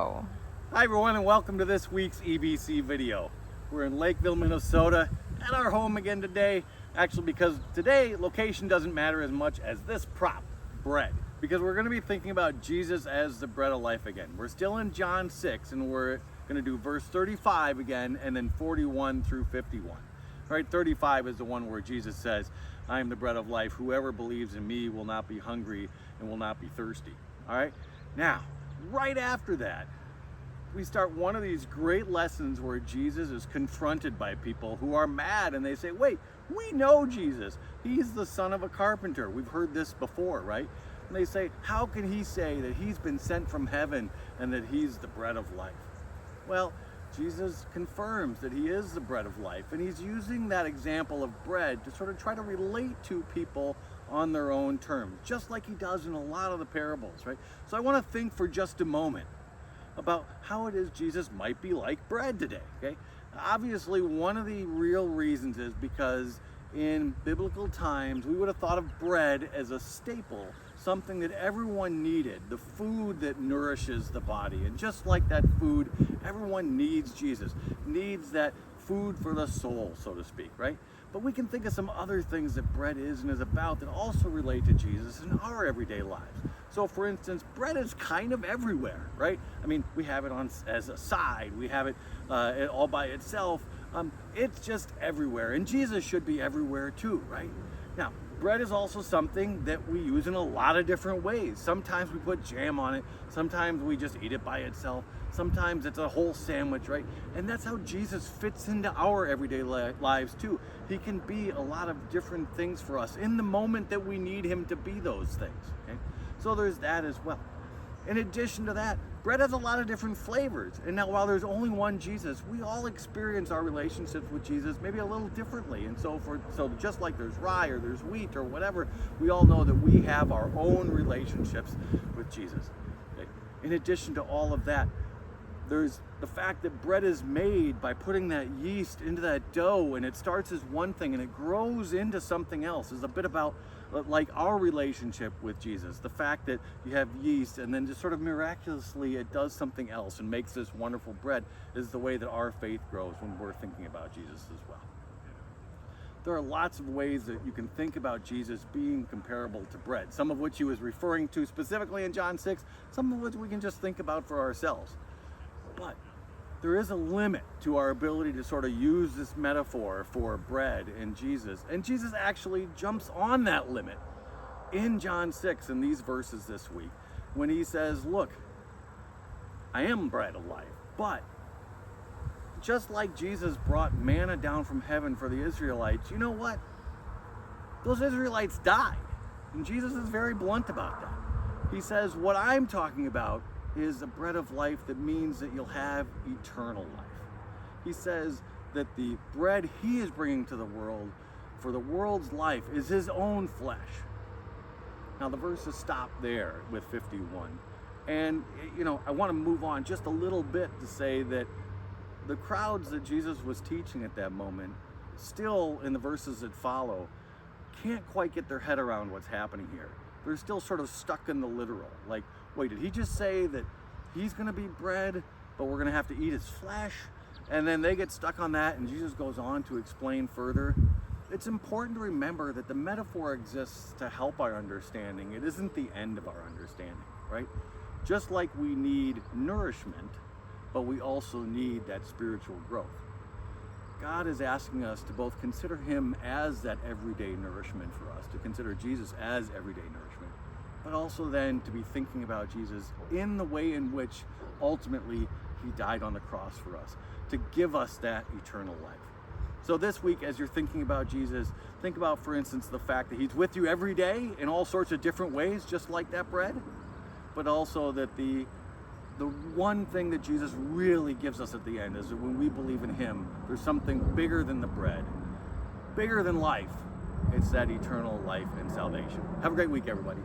Hi everyone, and welcome to this week's EBC video. We're in Lakeville, Minnesota at our home again today, actually because today location doesn't matter as much as this prop, bread, because we're going to be thinking about Jesus as the bread of life again. We're still in John 6 and we're going to do verse 35 again and then 41 through 51. Right, 35 is the one where Jesus says, I am the bread of life. Whoever believes in me will not be hungry and will not be thirsty. All right, now right after that, we start one of these great lessons where Jesus is confronted by people who are mad and they say, wait, we know Jesus. He's the son of a carpenter. We've heard this before, right? And they say, how can he say that he's been sent from heaven and that he's the bread of life? Well, Jesus confirms that he is the bread of life, and he's using that example of bread to sort of try to relate to people on their own terms, just like he does in a lot of the parables, right? So I want to think for just a moment about how it is Jesus might be like bread today, okay? Obviously, one of the real reasons is because in biblical times, we would have thought of bread as a staple, something that everyone needed, the food that nourishes the body. And just like that food, everyone needs Jesus, needs that food for the soul, so to speak, right? But we can think of some other things that bread is and is about that also relate to Jesus in our everyday lives. So for instance, bread is kind of everywhere, right? I mean, we have it on as a side, we have it all by itself. It's just everywhere, and Jesus should be everywhere too, right? Now, bread is also something that we use in a lot of different ways. Sometimes we put jam on it, sometimes we just eat it by itself, sometimes it's a whole sandwich, right? And that's how Jesus fits into our everyday lives too. He can be a lot of different things for us in the moment that we need him to be those things, okay? So there's that as well. In addition to that, bread has a lot of different flavors. And now while there's only one Jesus, we all experience our relationships with Jesus maybe a little differently. And so just like there's rye or there's wheat or whatever, we all know that we have our own relationships with Jesus. Okay? In addition to all of that, there's the fact that bread is made by putting that yeast into that dough, and it starts as one thing and it grows into something else. It's a bit about like our relationship with Jesus, the fact that you have yeast and then just sort of miraculously it does something else and makes this wonderful bread is the way that our faith grows when we're thinking about Jesus as well. There are lots of ways that you can think about Jesus being comparable to bread, some of which he was referring to specifically in John 6, some of which we can just think about for ourselves. But there is a limit to our ability to sort of use this metaphor for bread and Jesus. And Jesus actually jumps on that limit in John 6 in these verses this week when he says, look, I am bread of life. But just like Jesus brought manna down from heaven for the Israelites, you know what? Those Israelites died. And Jesus is very blunt about that. He says, what I'm talking about is a bread of life that means that you'll have eternal life. He says that the bread he is bringing to the world for the world's life is his own flesh. Now the verses stop there with 51. And, you know, I want to move on just a little bit to say that the crowds that Jesus was teaching at that moment, still in the verses that follow, can't quite get their head around what's happening here. They're still sort of stuck in the literal. Like, wait, did he just say that he's going to be bread, but we're going to have to eat his flesh? And then they get stuck on that, and Jesus goes on to explain further. It's important to remember that the metaphor exists to help our understanding. It isn't the end of our understanding, right? Just like we need nourishment, but we also need that spiritual growth. God is asking us to both consider him as that everyday nourishment for us, to consider Jesus as everyday nourishment, but also then to be thinking about Jesus in the way in which ultimately he died on the cross for us, to give us that eternal life. So this week, as you're thinking about Jesus, think about, for instance, the fact that he's with you every day in all sorts of different ways, just like that bread, but also that the one thing that Jesus really gives us at the end is that when we believe in him, there's something bigger than the bread, bigger than life. It's that eternal life and salvation. Have a great week, everybody.